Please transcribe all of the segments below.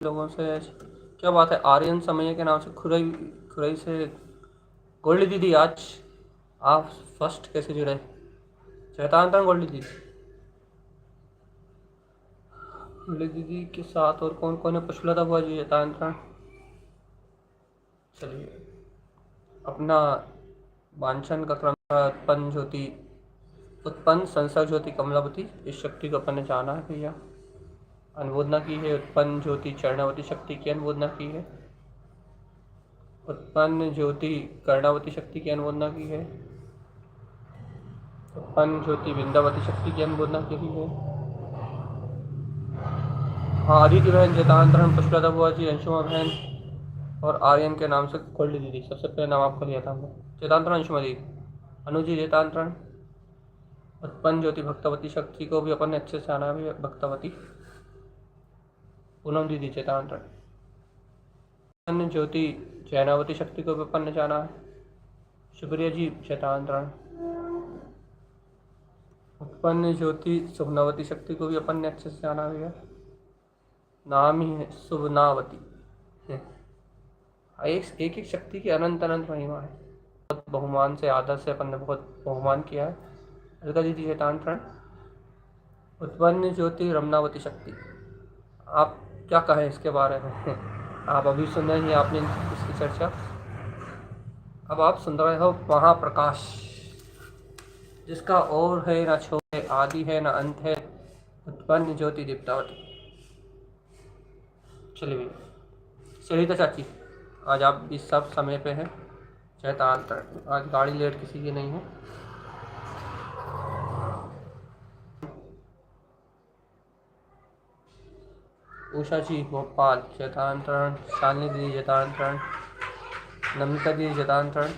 लोगों से क्या बात है। आर्यन समय के नाम से खुरई खुरई से गोल्डी दीदी, आज आप फर्स्ट कैसे जुड़े? शैतान था गोल्डी दीदी। गोल्डी दीदी के साथ और कौन कौन है? पुष्पलता बुआ जी, शैतान था। चलिए, अपना वांछन का क्रम उत्पन्न ज्योति, उत्पन्न संसर्ग ज्योति कमलावती, इस शक्ति को अपन ने जाना है भैया। अनुमोदना की है। उत्पन्न ज्योति चरणावती शक्ति की अनुमोदना की है। उत्पन्न ज्योति कर्णावती शक्ति की अनुमोदना की है। उत्पन्न ज्योति वृंदावती शक्ति की अनुमोदना की है। हाँ, आदित्य बहन, चेतांतरण, पुष्पलता बुआ जी, अंशुमा बहन और आर्यन के नाम से गोल्डी दीदी। सबसे पहले नाम आपको लिया था हमने। चेतांतरण अंशुमा दीदी, अनुजी चेतांतरण। उत्पन्न ज्योति भक्तवती शक्ति को भी अपन ने अच्छे से आना भी, भक्तवती। पूनम दीदी चेतांतरण। उत्पन्न ज्योति जैनावती शक्ति को भी अपन ने जाना है। शुक्रिया जी चेतांतरण। उत्पन्न ज्योति सुभनावती शक्ति को भी अपन ने अच्छे से जाना भी है। नाम ही है सुभनावती। एक एक शक्ति की अनंत अनंत महिमा है। बहुत बहुमान से, आदर से अपन ने बहुत बहुमान किया है। अलका दीदी चेतांतरण। उत्पन्न ज्योति रमनावती शक्ति, आप क्या कहें इसके बारे में? आप अभी सुन रहे हैं आपने इसकी चर्चा। अब आप सुन रहे हो महाप्रकाश, जिसका और है ना छोर है, आदि है ना अंत है, उत्पन्न ज्योति दीप्तावती। चलिए सरिता चाची, आज आप भी सब समय पे हैं। चैतांतरण, आज गाड़ी लेट किसी की नहीं है। उषा जी भोपाल चैतांतरण। शालिनी दीदी चैतांतरण। नमिता दीदी चैतांतरण।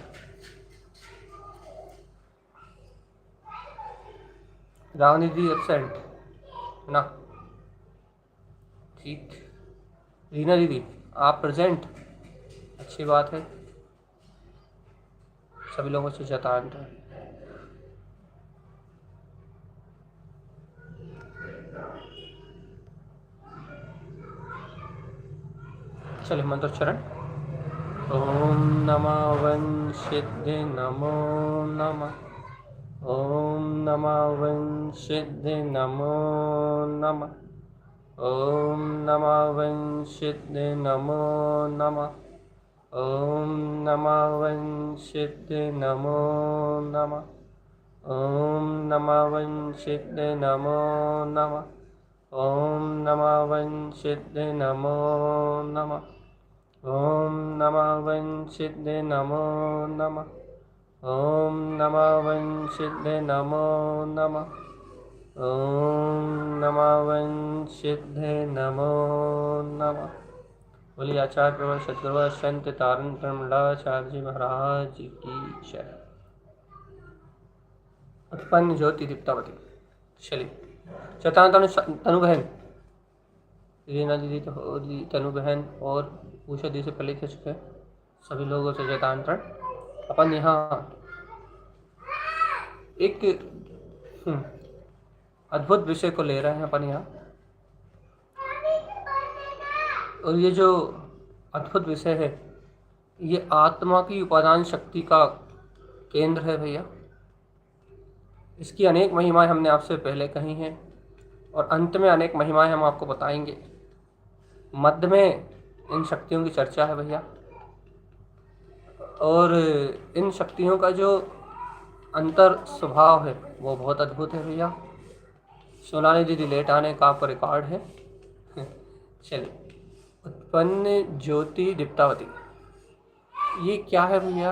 रावनी दीदी एबसेंट है ना? ठीक। रीना दीदी आप प्रेजेंट, अच्छी बात है। सभी लोगों से चैतांतरण। चलिए मंत्रोच्चारण। ओम नमः वंशिद्धे नमो नमः। ओम नमः वंशिद्धे नमो नमः। ओम नमः वंशिद्धे नमो नमः। ओम नमः वंशिद्धे नमो नमः। ओम नमः वंशिद्धे नमो नमः। ओम नमः वंशिद्धे नमो नमः। ओम नमः वंशिद्धे नमो नमः। ओम नमः वंशिद्धे नमो नमः। ओम नमः वंशिद्धे नमो नमः। बोलिए आचार्य प्रवर सद्गुरु संत तारण ब्रह्मंडाचार्य जी महाराज की जय। उत्पन्न ज्योति दीप्तावती। चलिए चैतान तनु बहन, रीना दीदी तो तनु बहन और उषा दी से पहले कह चुके हैं। सभी लोगों से चैतांतरण। अपन यहाँ एक अद्भुत विषय को ले रहे हैं अपन यहाँ, और ये जो अद्भुत विषय है ये आत्मा की उपादान शक्ति का केंद्र है भैया। इसकी अनेक महिमाएं हमने आपसे पहले कही हैं और अंत में अनेक महिमाएं हम आपको बताएंगे। मध्य में इन शक्तियों की चर्चा है भैया, और इन शक्तियों का जो अंतर स्वभाव है वो बहुत अद्भुत है भैया। सोनाली दीदी लेट आने का आपका रिकॉर्ड है। चलिए, उत्पन्न ज्योति दीप्तावती, ये क्या है भैया?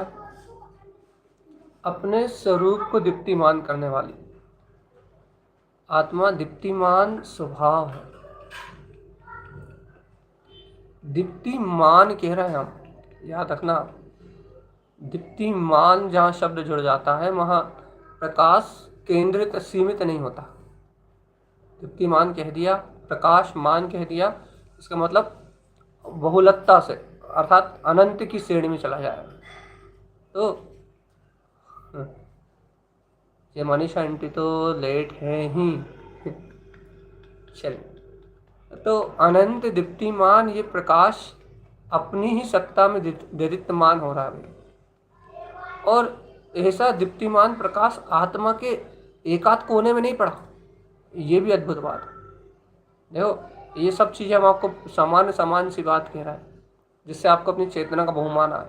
अपने स्वरूप को दीप्तिमान करने वाली आत्मा, दीप्तिमान स्वभाव है। दीप्तिमान कह रहे हैं हम, याद रखना। दीप्तिमान जहाँ शब्द जुड़ जाता है वहाँ प्रकाश केंद्रित सीमित नहीं होता। दीप्तिमान कह दिया, प्रकाशमान कह दिया, इसका मतलब बहुलकता से, अर्थात अनंत की श्रेणी में चला जाएगा। तो ये मनीषा आंटी तो लेट है ही। चलिए, तो अनंत दीप्तिमान ये प्रकाश अपनी ही सत्ता में दीप्तिमान हो रहा है। और ऐसा दीप्तिमान प्रकाश आत्मा के एकाध कोने में नहीं पड़ा। ये भी अद्भुत बात है। देखो ये सब चीज़ें हम आपको सामान्य सी बात कह रहा है, जिससे आपको अपनी चेतना का बहुमान आए।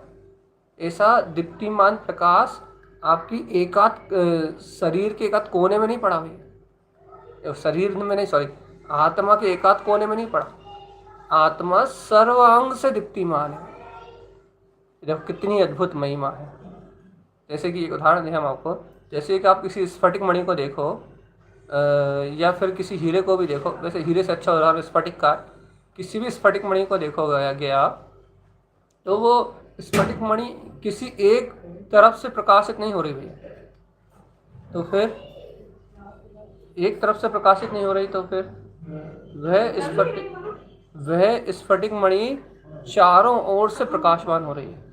ऐसा दीप्तिमान प्रकाश आपकी एकाध शरीर के एकाध कोने में नहीं पड़ा हुई, शरीर में नहीं, सॉरी, आत्मा के एकाध कोने में नहीं पड़ा। आत्मा सर्वांग से दीप्तिमान है। देखो कितनी अद्भुत महिमा है। जैसे कि एक उदाहरण दें हम आपको, जैसे कि आप किसी स्फटिक मणि को देखो या फिर किसी हीरे को भी देखो। वैसे हीरे से अच्छा उदाहरण स्फटिक का, किसी भी स्फटिक मणि को देखो गया तो वो स्फटिक मणि किसी एक तरफ से प्रकाशित नहीं हो रही भैया। तो फिर एक तरफ से प्रकाशित नहीं हो रही, तो फिर वह स्फटिक मणि चारों ओर से प्रकाशमान हो रही है।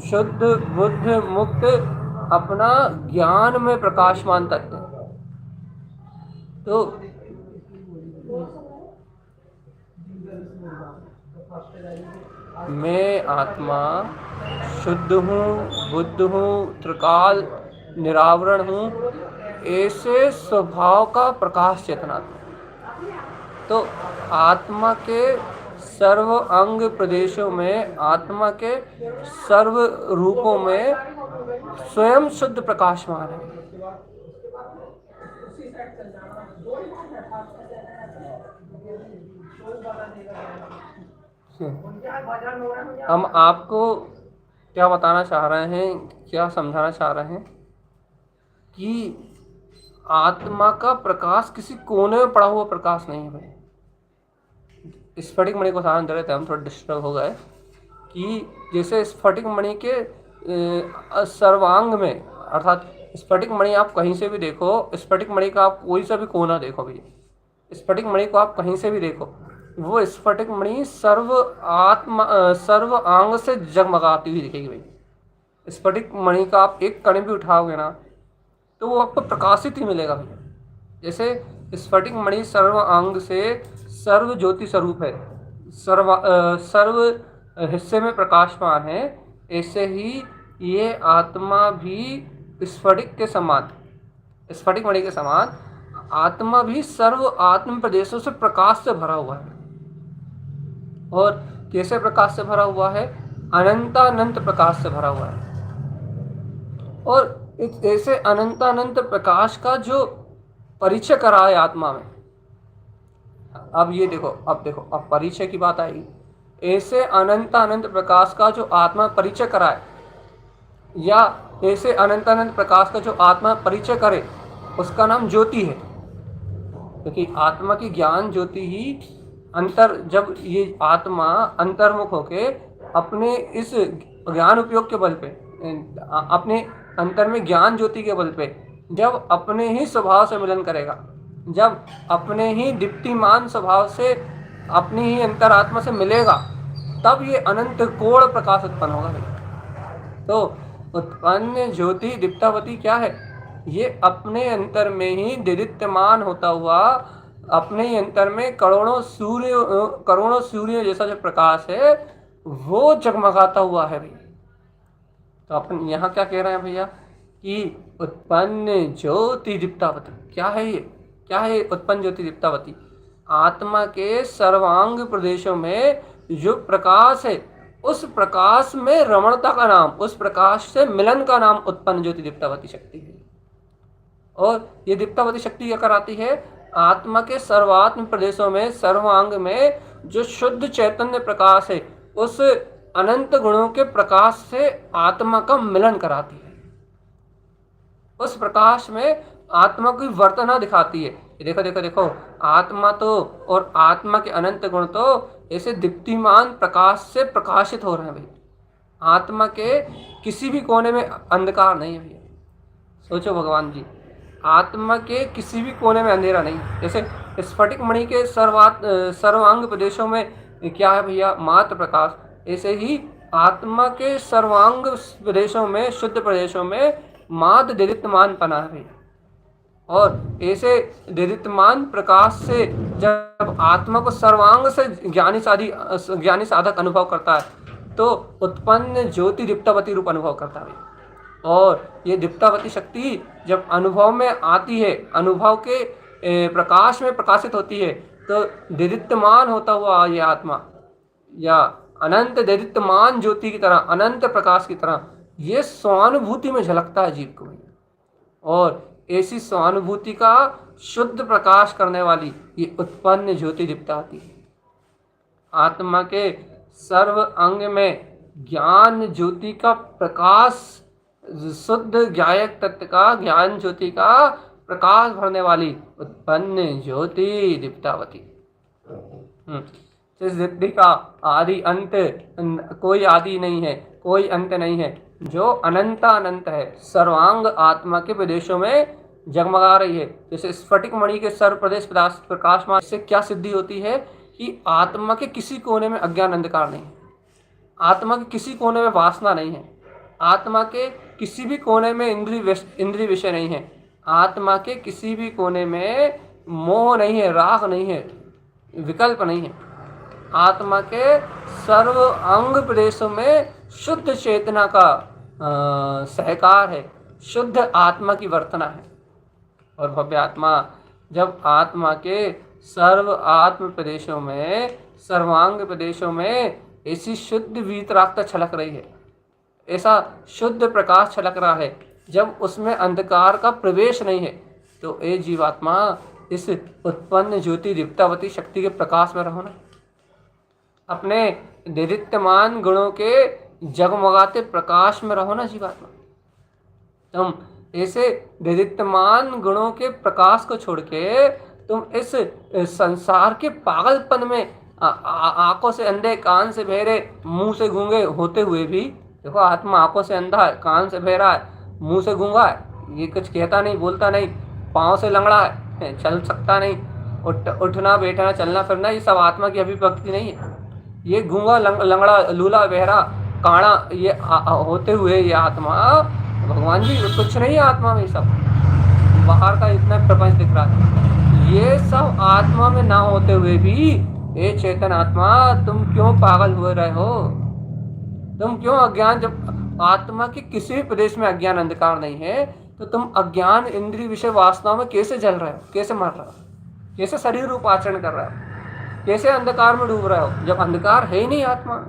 शुद्ध बुद्ध मुक्त अपना ज्ञान में प्रकाशमान तत्व। तो मैं आत्मा शुद्ध हूँ, बुद्ध हूँ, त्रिकाल निरावरण हूँ, ऐसे स्वभाव का प्रकाश चेतना। तो आत्मा के सर्व अंग प्रदेशों में, आत्मा के सर्व रूपों में स्वयं शुद्ध प्रकाशमान है। हम आपको क्या बताना चाह रहे हैं, क्या समझाना चाह रहे हैं कि आत्मा का प्रकाश किसी कोने में पड़ा हुआ प्रकाश नहीं है भाई। स्फटिक मणि को उदाहरण दे रहे थे हम, थोड़ा डिस्टर्ब हो गए कि जैसे स्फटिक मणि के सर्वांग में, अर्थात स्फटिक मणि आप कहीं से भी देखो, स्फटिक मणि का आप कोई सा भी कोना देखो भैया, स्फटिक मणि को आप कहीं से भी देखो, वो स्फटिक मणि सर्व आंग से जगमगाती हुई दिखेगी भाई। स्फटिक मणि का आप एक कण भी उठाओगे ना तो वो आपको प्रकाशित ही मिलेगा भैया। जैसे स्फटिक मणि सर्व अंग से सर्व ज्योति स्वरूप है, सर्व हिस्से में प्रकाशमान है, ऐसे ही ये आत्मा भी स्फटिक के समान, स्फटिक मणि के समान आत्मा भी सर्व आत्म प्रदेशों से प्रकाश से भरा हुआ है। और कैसे प्रकाश से भरा हुआ है? अनंतानंत प्रकाश से भरा हुआ है। और ऐसे अनंतानंत प्रकाश का जो परिचय करा है आत्मा में, अब ये देखो, अब परिचय की बात आएगी। ऐसे अनंतानंत प्रकाश का जो आत्मा परिचय कराए, या ऐसे अनंतानंत प्रकाश का जो आत्मा परिचय करे, उसका नाम ज्योति है। क्योंकि आत्मा की ज्ञान ज्योति ही जब ये आत्मा अंतर्मुख होके अपने इस ज्ञान उपयोग के बल पे, अपने अंतर में ज्ञान ज्योति के बल पे जब अपने ही स्वभाव से मिलन करेगा, जब अपने ही दीप्तिमान स्वभाव से अपनी ही अंतरात्मा से मिलेगा, तब ये अनंत कोण प्रकाश उत्पन्न होगा। तो उत्पन्न ज्योति दीप्तावती क्या है? ये अपने अंतर में ही दीप्यमान होता हुआ, अपने ही अंतर में करोड़ों सूर्य जैसा जो प्रकाश है वो जगमगाता हुआ है भैया। तो अपन यहाँ क्या कह रहे हैं भैया कि उत्पन्न ज्योति दीप्तावती क्या है? ये क्या है उत्पन्न ज्योति दीप्तावती? आत्मा के सर्वांग प्रदेशों में जो प्रकाश है, उस प्रकाश में रमणता का नाम, उस प्रकाश से मिलन का नाम उत्पन्न ज्योति दीप्तावती शक्ति है। और ये दीप्तावती शक्ति क्या कराती है? आत्मा के सर्वात्म प्रदेशों में, सर्वांग में जो शुद्ध चैतन्य प्रकाश है, उस अनंत गुणों के प्रकाश से आत्मा का मिलन कराती है। उस प्रकाश में आत्मा की वर्तना दिखाती है। देखो देखो देखो, आत्मा तो और आत्मा के अनंत गुण तो ऐसे दीप्तिमान प्रकाश से प्रकाशित हो रहे हैं भाई। आत्मा के किसी भी कोने में अंधकार नहीं है भैया। सोचो भगवान जी, आत्मा के किसी भी कोने में अंधेरा नहीं। जैसे स्फटिक मणि के सर्वांग प्रदेशों में क्या है भैया? मात्र प्रकाश। ऐसे ही आत्मा के सर्वांग प्रदेशों में, शुद्ध प्रदेशों में मात्र दीप्तमान पना है भैया। और ऐसे देदीप्यमान प्रकाश से जब आत्मा को सर्वांग से ज्ञानी साधक अनुभव करता है तो उत्पन्न ज्योति दीप्तावती रूप अनुभव करता है। और ये दीप्तावती शक्ति जब अनुभव में आती है, अनुभव के प्रकाश में प्रकाशित होती है, तो देदीप्यमान होता हुआ ये आत्मा या अनंत देदीप्यमान ज्योति की तरह, अनंत प्रकाश की तरह ये स्वानुभूति में झलकता है जीव को। और ऐसी स्वानुभूति का शुद्ध प्रकाश करने वाली ये उत्पन्न ज्योति दीप्तावती आत्मा के सर्व अंग में ज्ञान ज्योति का प्रकाश, शुद्ध ज्ञायक तत्व का ज्ञान ज्योति का प्रकाश भरने वाली उत्पन्न ज्योति दीप्तावती। इस दीप्ति का आदि अंत कोई आदि नहीं है, कोई अंत नहीं है, जो अनंत अनंत है, सर्वांग आत्मा के प्रदेशों में जगमगा रही है। जैसे स्फटिक मणि के सर्व प्रदेश प्रकाशमान, इससे क्या सिद्धि होती है कि आत्मा के किसी कोने में अज्ञान अंधकार नहीं है, आत्मा के किसी कोने में वासना नहीं है, आत्मा के किसी भी कोने में इंद्रिय विषय नहीं है, आत्मा के किसी भी कोने में मोह नहीं है, राग नहीं है, विकल्प नहीं है। आत्मा के सर्व अंग प्रदेशों में शुद्ध चेतना का सहकार है, शुद्ध आत्मा की वर्तना है। और भव्य आत्मा जब आत्मा के सर्व आत्म प्रदेशों में, सर्वांग प्रदेशों में ऐसी शुद्ध वीतरागता छलक रही है, ऐसा शुद्ध प्रकाश छलक रहा है, जब उसमें अंधकार का प्रवेश नहीं है, तो ये जीवात्मा इस उत्पन्न ज्योति दीप्तावती शक्ति के प्रकाश में रहो ना, अपने देदीप्यमान गुणों के जगमगाते प्रकाश में रहो ना जीवात्मा। तुम ऐसे देदीप्यमान गुणों के प्रकाश को छोड़ के तुम इस संसार के पागलपन में आंखों से अंधे, कान से बहरे, मुंह से गूंगे होते हुए भी, देखो आत्मा आंखों से अंधा है, कान से बहरा है, मुंह से गूंगा है, ये कुछ कहता नहीं, बोलता नहीं, पाँव से लंगड़ा है, चल सकता नहीं, उठना बैठना चलना फिरना ये सब आत्मा की अभिव्यक्ति नहीं है। ये गूंगा लंगड़ा लूला बहरा काड़ा ये होते हुए ये आत्मा, भगवान जी कुछ नहीं है आत्मा में, सब बाहर का इतना प्रपंच दिख रहा है, ये सब आत्मा में ना होते हुए भी ये चेतन आत्मा तुम क्यों पागल हुए रहे हो? तुम क्यों अज्ञान, जब आत्मा के किसी भी प्रदेश में अज्ञान अंधकार नहीं है तो तुम अज्ञान इंद्रिय विषय वासनाओं में कैसे जल रहे हो, कैसे मर रहे हो, कैसे शरीर रूप आचरण कर रहे हो, कैसे अंधकार में डूब रहे हो, जब अंधकार है ही नहीं आत्मा।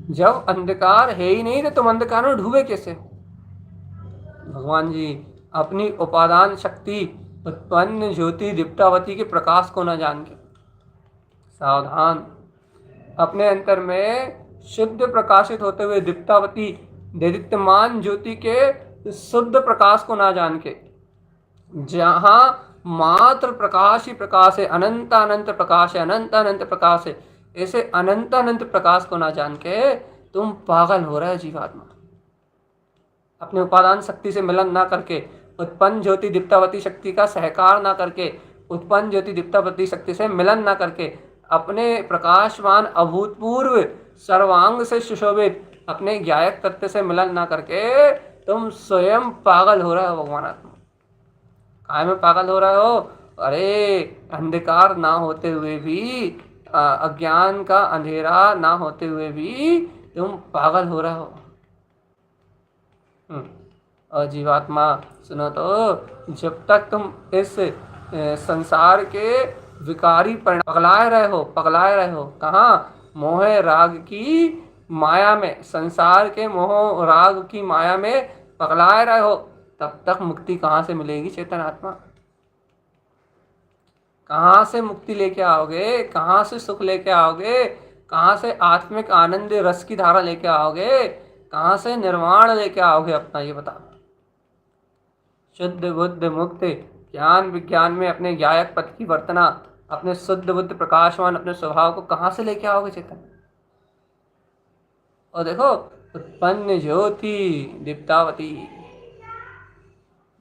जब अंधकार है ही नहीं तो तुम अंधकार में डूबे कैसे? भगवान जी अपनी उपादान शक्ति उत्पन्न ज्योति दीप्तावती के प्रकाश को न जान के सावधान, अपने अंतर में शुद्ध प्रकाशित होते हुए दीप्तावती देदीप्यमान ज्योति के शुद्ध प्रकाश को ना जान के, जहाँ मात्र प्रकाश ही प्रकाश है, अनंत अनंत प्रकाश है, अनंत अनंत प्रकाश है, ऐसे अनंत अनंत प्रकाश को ना जान के तुम पागल हो रहे हो जीवात्मा। अपने उपादान शक्ति से मिलन ना करके, उत्पन्न ज्योति दीप्तावती शक्ति का सहकार ना करके, उत्पन्न ज्योति दीप्तावती शक्ति से मिलन ना करके, अपने प्रकाशमान अभूतपूर्व सर्वांग से सुशोभित अपने ज्ञायक तत्व से मिलन ना करके तुम स्वयं पागल हो रहे हो। भगवान आत्मा काय में पागल हो रहे हो? अरे अंधकार ना होते हुए भी, अज्ञान का अंधेरा ना होते हुए भी तुम पागल हो रहे हो। और जीवात्मा सुनो तो, जब तक तुम इस संसार के विकारी पगलाए रहे हो कहाँ? मोह राग की माया में, संसार के मोह राग की माया में पगलाए रहे हो, तब तक मुक्ति कहाँ से मिलेगी चेतन आत्मा? कहाँ से मुक्ति लेके आओगे? कहाँ से सुख लेके आओगे? कहाँ से आत्मिक आनंद रस की धारा लेके आओगे? कहाँ से निर्वाण लेके आओगे अपना, ये बताओ। शुद्ध बुद्ध मुक्त ज्ञान विज्ञान में अपने ज्ञायक पथ की वर्तना, अपने शुद्ध बुद्ध प्रकाशवान अपने स्वभाव को कहाँ से लेके आओगे चेतन? और देखो उत्पन्न ज्योति दीप्तावती,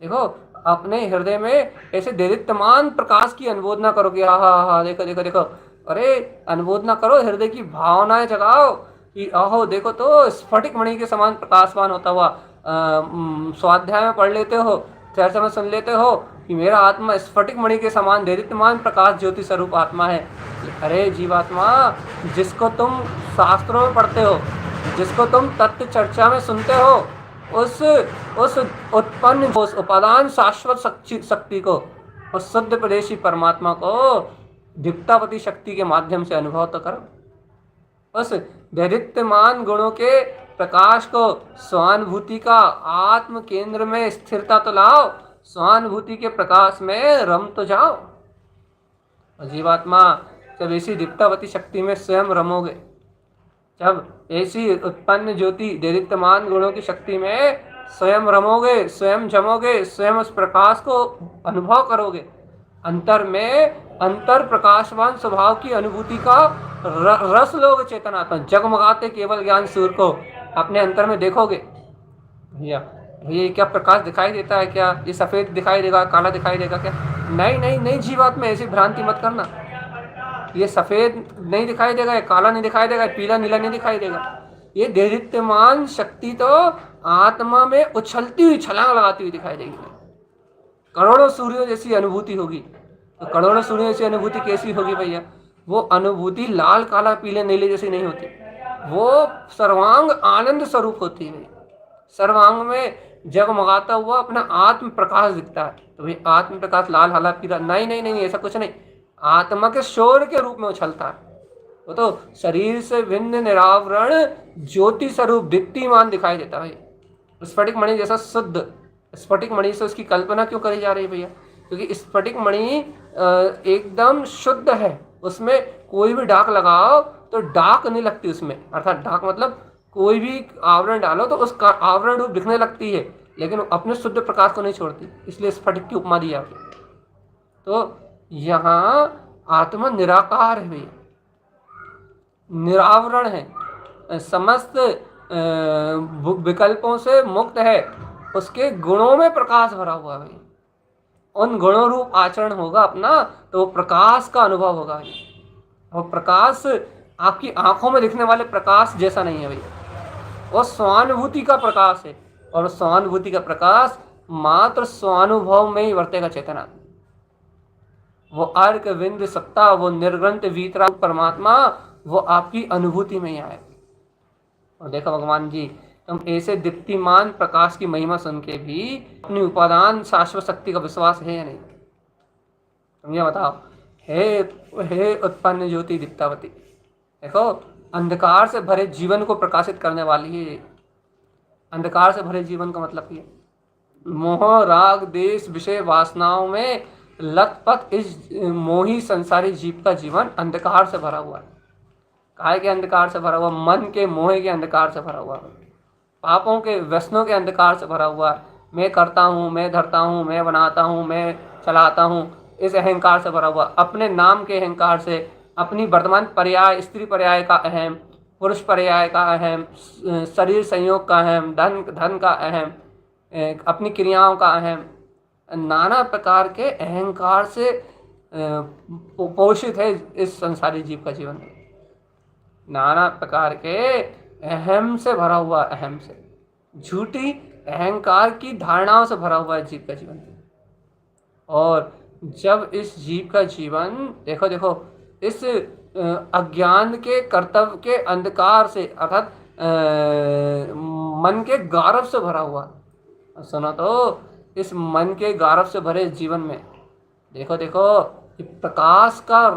देखो अपने हृदय में ऐसे देदीप्यमान प्रकाश की अनुमोदना करो कि हा देखो देखो देखो, अरे अनुमोदना करो, हृदय की भावनाएं जगाओ कि आहो देखो तो स्फटिक मणि के समान प्रकाशवान होता हुआ। स्वाध्याय में पढ़ लेते हो चर्चा में सुन लेते हो कि मेरा आत्मा स्फटिक मणि के समान देदीप्यमान प्रकाश ज्योति स्वरूप आत्मा है। अरे जीवात्मा, जिसको तुम शास्त्रों में पढ़ते हो, जिसको तुम तत्व चर्चा में सुनते हो, उस उत्पन्न, उस उपादान शाश्वत शक्ति को, उस शुद्ध प्रदेशी परमात्मा को दीप्तावती शक्ति के माध्यम से अनुभव तो करो। उस दैदिप्यमान गुणों के प्रकाश को, स्वानुभूति का आत्म केंद्र में स्थिरता तो लाओ, स्वानुभूति के प्रकाश में रम तो जाओ। जीवात्मा, जब ऐसी दीप्तावती शक्ति में स्वयं रमोगे, जब ऐसी उत्पन्न ज्योति दैदिप्यमान गुणों की शक्ति में स्वयं रमोगे, स्वयं जमोगे, स्वयं उस प्रकाश को अनुभव करोगे, अंतर में अंतर प्रकाशवान स्वभाव की अनुभूति का रस लोगे, चेतनात्मा जगमगाते केवल ज्ञान सूर्य को अपने अंतर में देखोगे। भैया भैया, क्या प्रकाश दिखाई देता है क्या? ये सफेद दिखाई देगा, काला दिखाई देगा क्या? नहीं नहीं नहीं जीवात्मा, ऐसी भ्रांति मत करना। ये सफेद नहीं दिखाई देगा, ये काला नहीं दिखाई देगा, पीला नीला नहीं दिखाई देगा। ये दैदिप्यमान शक्ति तो आत्मा में उछलती हुई, छलांग लगाती हुई दिखाई देगी। करोड़ों सूर्यों जैसी अनुभूति होगी। तो करोड़ों सूर्यों जैसी अनुभूति कैसी होगी भैया? वो अनुभूति लाल काला पीले नीले जैसी नहीं होती, वो सर्वांग आनंद स्वरूप होती है। सर्वांग में जगमगाता हुआ अपना आत्म प्रकाश दिखता है। तो भाई आत्म प्रकाश लाल हला पीला नहीं नहीं नहीं, ऐसा कुछ नहीं। आत्मा के शोर के रूप में उछलता है। वो तो शरीर से भिन्न निरावरण ज्योति स्वरूप दीप्तिमान दिखाई देता है। स्फटिक मणि जैसा शुद्ध, स्फटिक मणि से उसकी कल्पना क्यों करी जा रही है भैया? क्योंकि स्फटिक मणि एकदम शुद्ध है, उसमें कोई भी डाक लगाओ तो डाक नहीं लगती उसमें, अर्थात डाक मतलब कोई भी आवरण डालो तो उसका आवरण रूप दिखने लगती है, लेकिन अपने शुद्ध प्रकाश को नहीं छोड़ती, इसलिए स्फटिक की उपमा दी जाती है। तो यहाँ आत्मा निराकार है भैया, निरावरण है, समस्त विकल्पों से मुक्त है, उसके गुणों में प्रकाश भरा हुआ है भैया। उन गुणों रूप आचरण होगा अपना तो प्रकाश का अनुभव होगा भैया। और प्रकाश आपकी आंखों में दिखने वाले प्रकाश जैसा नहीं है भैया, वो स्वानुभूति का प्रकाश है। और स्वानुभूति का प्रकाश मात्र स्वानुभव में ही वर्तेगा चेतना। वो अर्क विंद सत्ता, वो निर्ग्रंथ वीतरा परमात्मा, वो आपकी अनुभूति में ही आए। और देखो भगवान जी, तुम ऐसे दीप्तिमान प्रकाश की महिमा सुन के भी अपनी उपादान शाश्वत शक्ति का विश्वास है या नहीं? तुम ये बताओ। हे उत्पन्न ज्योति दीप्तावती, देखो अंधकार से भरे जीवन को प्रकाशित करने वाली है। अंधकार से भरे जीवन का मतलब ये, मोह राग देश विषय वासनाओं में लथपथ इस मोही संसारी जीव का जीवन अंधकार से भरा हुआ है। काय के अंधकार से भरा हुआ? मन के मोह के अंधकार से भरा हुआ है, पापों के व्यसनों के अंधकार से भरा हुआ है। मैं करता हूँ, मैं धरता हूँ, मैं बनाता हूँ, मैं चलाता हूँ, इस अहंकार से भरा हुआ। अपने नाम के अहंकार से, अपनी वर्तमान पर्याय, स्त्री पर्याय का अहम, पुरुष पर्याय का अहम, शरीर संयोग का अहम, धन का अहम, अपनी क्रियाओं का अहम, नाना प्रकार के अहंकार से पोषित है इस संसारी जीव का जीवन। नाना प्रकार के अहम से भरा हुआ, अहम से, झूठी अहंकार की धारणाओं से भरा हुआ है जीव का जीवन। और जब इस जीव का जीवन, देखो देखो, इस अज्ञान के कर्तव्य के अंधकार से, अर्थात मन के गारव से भरा हुआ। सुनो तो, इस मन के गारव से भरे जीवन में देखो देखो, प्रकाश का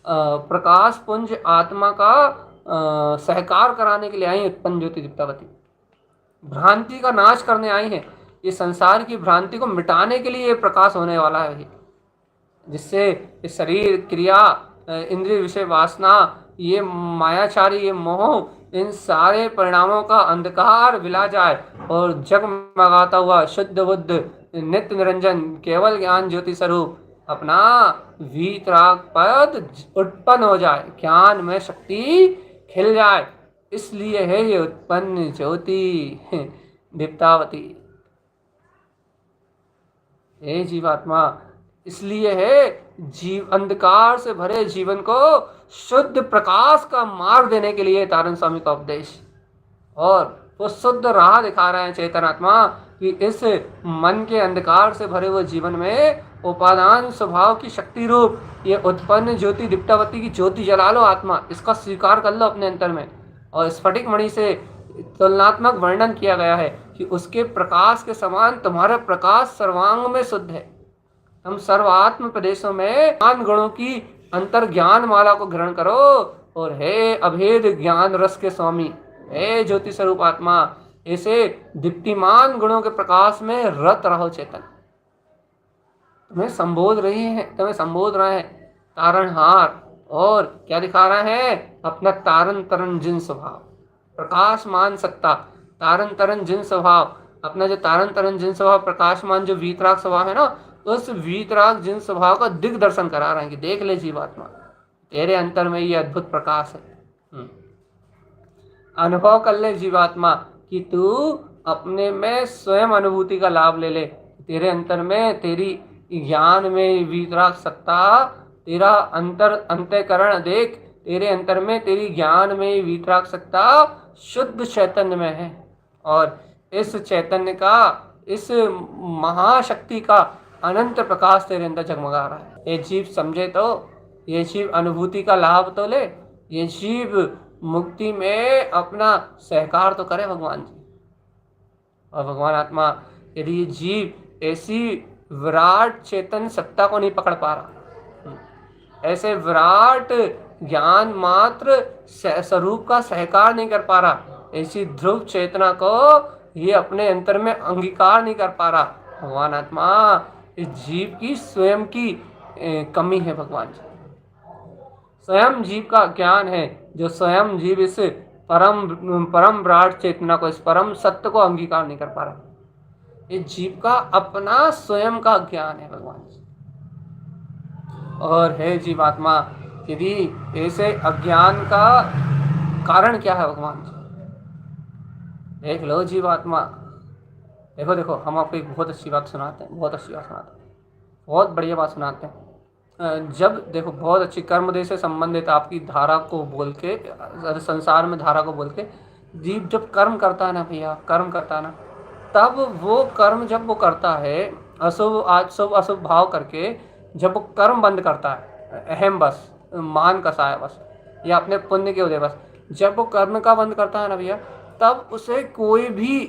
प्रकाश पुंज आत्मा का सहकार कराने के लिए आई उत्पन्न ज्योति दीप्तावती। भ्रांति का नाश करने आई है। ये संसार की भ्रांति को मिटाने के लिए ये प्रकाश होने वाला है, जिससे इस शरीर क्रिया, इंद्रिय विषय वासना, ये मायाचारी, ये मोह, इन सारे परिणामों का अंधकार विला जाए और जगमगाता हुआ शुद्ध बुद्ध नित्य निरंजन केवल ज्ञान ज्योति स्वरूप अपना वीतराग पद उत्पन्न हो जाए, ज्ञान में शक्ति खिल जाए। इसलिए है ये उत्पन्न ज्योति दीप्तावती। हे जीवात्मा, इसलिए है जीव अंधकार से भरे जीवन को शुद्ध प्रकाश का मार्ग देने के लिए तारण स्वामी का उपदेश। और वो शुद्ध राह दिखा रहे हैं चेतनात्मा, कि इस मन के अंधकार से भरे हुए जीवन में उपादान स्वभाव की शक्ति रूप ये उत्पन्न ज्योति दीप्तावती की ज्योति जला लो आत्मा, इसका स्वीकार कर लो अपने अंतर में। और स्फटिक मणि से तुलनात्मक वर्णन किया गया है कि उसके प्रकाश के समान तुम्हारा प्रकाश सर्वांग में शुद्ध है। हम सर्वात्म प्रदेशों में ज्ञान गुणों की अंतर ज्ञान माला को ग्रहण करो और हे अभेद ज्ञान रस के स्वामी, हे ज्योति स्वरूप आत्मा, ऐसे दीप्तिमान गुणों के प्रकाश में रत रहो चेतन। तुम्हें संबोध रहे हैं तारणहार, और क्या दिखा रहा है? अपना तारण तरण जिन स्वभाव, प्रकाशमान सत्ता, तारण तरण जिन स्वभाव, अपना जो तारण तरण जिन स्वभाव प्रकाशमान जो वीतराग स्वभाव है ना, उस वीतराग जिन स्वभाव का दिग्दर्शन करा रहे हैं कि देख ले जीवात्मा, तेरे अंतर में ये अद्भुत प्रकाश है। अनुभव कर ले जीवात्मा कि तू अपने में स्वयं अनुभूति का लाभ ले ले। तेरे अंतर में, तेरी ज्ञान में वीतराग सत्ता, तेरा अंतःकरण देख, तेरे अंतर में, तेरी ज्ञान में वीतराग सत्ता शुद्ध चैतन्य में है। और इस चैतन्य का, इस महाशक्ति का अनंत प्रकाश तेरे अंदर जगमगा रहा है। ये जीव समझे तो, ये जीव अनुभूति का लाभ तो ले, ये जीव मुक्ति में अपना सहकार तो करे भगवान जी। और भगवान आत्मा, यदि ये जीव ऐसी विराट चेतन सत्ता को नहीं पकड़ पा रहा, ऐसे विराट ज्ञान मात्र स्वरूप का सहकार नहीं कर पा रहा, ऐसी ध्रुव चेतना को ये अपने अंतर में अंगीकार नहीं कर पा रहा, भगवान आत्मा, इस जीव की स्वयं की कमी है भगवान जी। स्वयं जीव का ज्ञान है, जो स्वयं जीव इस परम विराट चेतना को, इस परम सत्य को अंगीकार नहीं कर पा रहा। ये जीव का अपना स्वयं का ज्ञान है भगवान जी। और है जीवात्मा, यदि ऐसे अज्ञान का कारण क्या है भगवान जी, देख लो जीवात्मा। देखो देखो, हम आपको एक बहुत अच्छी बात सुनाते हैं, बहुत बढ़िया बात सुनाते हैं। जब देखो, बहुत अच्छी कर्मदेह से संबंधित आपकी धारा को बोल के, संसार में धारा को बोल के, जीव जब कर्म करता है ना भैया, कर्म करता है ना, तब वो कर्म जब वो करता है अशुभ अशुभ भाव करके, जब वो कर्म बंद करता है, अहम बस, मान कसाय बस, या अपने पुण्य के उदय बस, जब वो कर्म का बंद करता है ना भैया, तब उसे कोई भी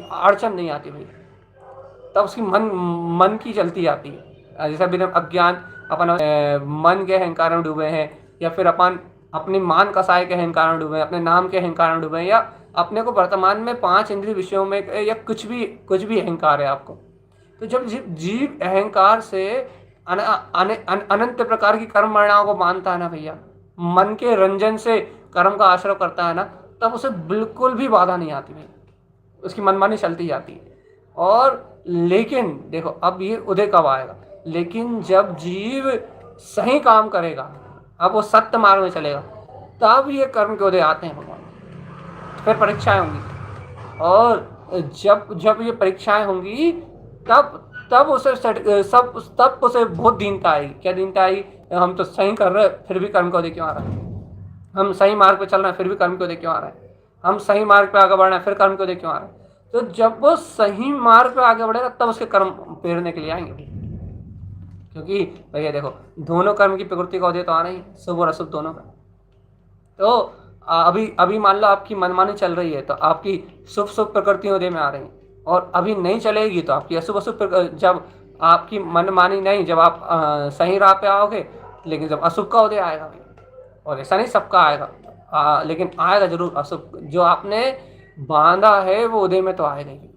अड़चन नहीं आती भैया। तब उसकी मन की चलती आती है। जैसे बिना अज्ञान अपन मन के अहंकार में डूबे हैं, या फिर अपन अपनी मान कसाय के अहंकार में डूबे हैं, अपने नाम के अहंकार में डूबे हैं, या अपने को वर्तमान में 5 इंद्रिय विषयों में, या कुछ भी अहंकार है आपको। तो जब जीव अहंकार से अनंत प्रकार की कर्म मरणाओं को मानता है ना भैया, मन के रंजन से कर्म का आश्रय करता है ना, तब उसे बिल्कुल भी बाधा नहीं आती भाई, उसकी मनमानी चलती जाती है। और लेकिन देखो, अब ये उदय कब आएगा? लेकिन जब जीव सही काम करेगा, अब वो सत्य मार्ग में चलेगा, तब ये कर्म के उदय आते हैं भगवान। फिर परीक्षाएं होंगी, और जब ये परीक्षाएं होंगी, तब उसे बहुत दीनता आएगी। क्या दीनता आएगी? हम तो सही कर रहे, फिर भी कर्म के उदय क्यों आ रहा है? हम सही मार्ग पे चल रहे हैं, फिर भी कर्म के उदय क्यों आ रहा है? हम सही मार्ग पे आगे बढ़ रहे हैं, फिर कर्म के उदय क्यों आ रहा है? तो जब वो सही मार्ग पे आगे बढ़ेगा, तब उसके कर्म पेरने के लिए आएंगे। क्योंकि भैया देखो, दोनों कर्म की प्रकृति का उदय तो आना ही, शुभ और अशुभ दोनों का। तो अभी मान लो आपकी मनमानी चल रही है, तो आपकी शुभ प्रकृति उदय में आ रही है, और अभी नहीं चलेगी तो आपकी अशुभ जब आपकी मनमानी नहीं, जब आप सही राह पे आओगे, लेकिन जब अशुभ का उदय आएगा, और ऐसा नहीं सबका आएगा, लेकिन आएगा जरूर अशुभ, जो आपने बांधा है वो उदय में तो आएगा ही।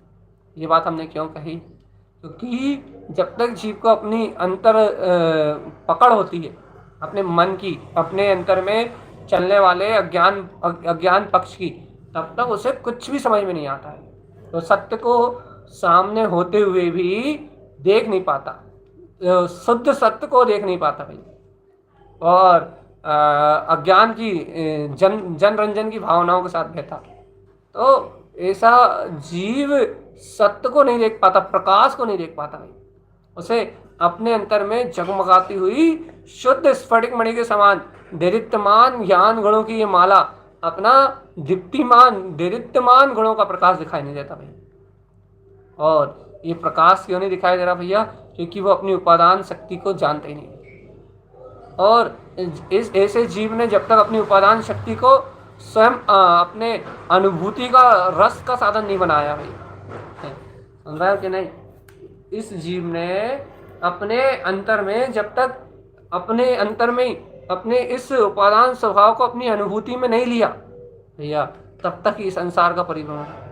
ये बात हमने क्यों कही? क्योंकि जब तक जीव को अपनी अंतर पकड़ होती है, अपने मन की, अपने अंतर में चलने वाले अज्ञान पक्ष की, तब तक उसे कुछ भी समझ में नहीं आता है। तो सत्य को सामने होते हुए भी देख नहीं पाता, शुद्ध सत्य को देख नहीं पाता भाई, और अज्ञान की जन रंजन की भावनाओं के साथ बहता। तो ऐसा जीव सत्य को नहीं देख पाता, प्रकाश को नहीं देख पाता भाई। उसे अपने अंतर में जगमगाती हुई शुद्ध स्फटिक मणि के समान दीप्तिमान ज्ञान गुणों की ये माला, अपना दीप्तिमान गुणों का प्रकाश दिखाई नहीं देता भाई। और ये प्रकाश क्यों नहीं दिखाई दे रहा भैया? क्योंकि वो अपनी उपादान शक्ति को जानते ही नहीं। और इस ऐसे जीव ने जब तक अपनी उपादान शक्ति को स्वयं अपने अनुभूति का रस का साधन नहीं बनाया भैया, समझ रहे हो कि नहीं? इस जीव ने अपने अंतर में जब तक अपने अंतर में अपने इस उपादान स्वभाव को अपनी अनुभूति में नहीं लिया भैया, तब तक ये संसार का परिभ्रमण है।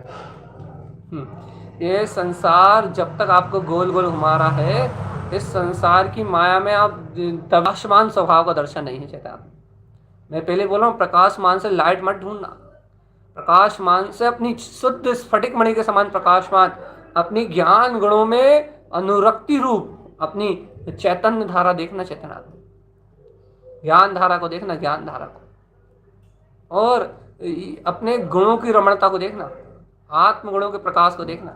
ये संसार जब तक आपको गोल गोल घुमा रहा है, इस संसार की माया में आप प्रकाशमान स्वभाव का दर्शन नहीं है चेतन। मैं पहले बोल रहा हूँ, प्रकाशमान से लाइट मत ढूंढना, प्रकाशमान से अपनी शुद्ध स्फटिक मणि के समान प्रकाशमान अपनी ज्ञान गुणों में अनुरक्ति रूप अपनी चैतन्य धारा देखना, चेतना ज्ञान धारा को देखना, ज्ञान धारा को, और अपने गुणों की रमणता को देखना, आत्मगुणों के प्रकाश को देखना।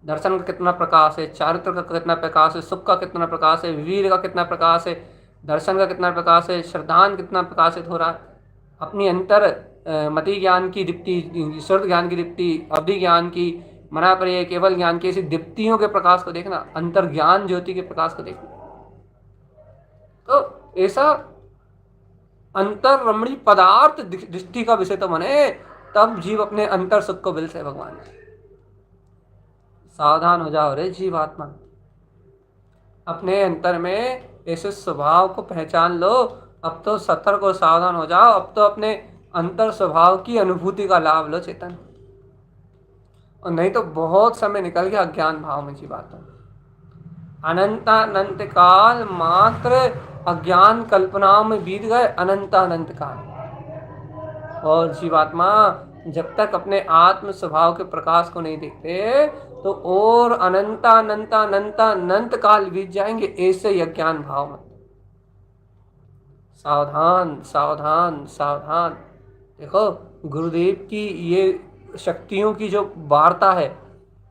दर्शन का कितना प्रकाश है, चारित्र का कितना प्रकाश है, सुख का कितना प्रकाश है, वीर का कितना प्रकाश है, दर्शन का कितना प्रकाश है, श्रद्धान कितना प्रकाशित हो रहा है। अपनी अंतर मति ज्ञान की दीप्ति, श्रुत ज्ञान की दीप्ति, अवधि ज्ञान की, मना पर केवल ज्ञान की, ऐसी दीप्तियों के प्रकाश को देखना, अंतर ज्ञान ज्योति के प्रकाश को देखना। तो ऐसा अंतर रमणी पदार्थ दृष्टि का विषय तो बने, तब जीव अपने अंतर सुख को मिल से भगवान। सावधान हो जाओ रे जीवात्मा, अपने अंतर में ऐसे स्वभाव को पहचान लो। अब तो सतर्क और सावधान हो जाओ, अब तो अपने अंतर स्वभाव की अनुभूति का लाभ लो चेतन, और नहीं तो बहुत समय निकल गया अज्ञान भाव में जीवात्मा। अनंत काल मात्र अज्ञान कल्पनाओं में बीत गए, अनंत काल। और जीवात्मा जब तक अपने आत्म स्वभाव के प्रकाश को नहीं देखते, तो और अनंत काल बीत जाएंगे ऐसे ही अज्ञान भाव में। सावधान सावधान सावधान। देखो गुरुदेव की ये शक्तियों की जो वार्ता है,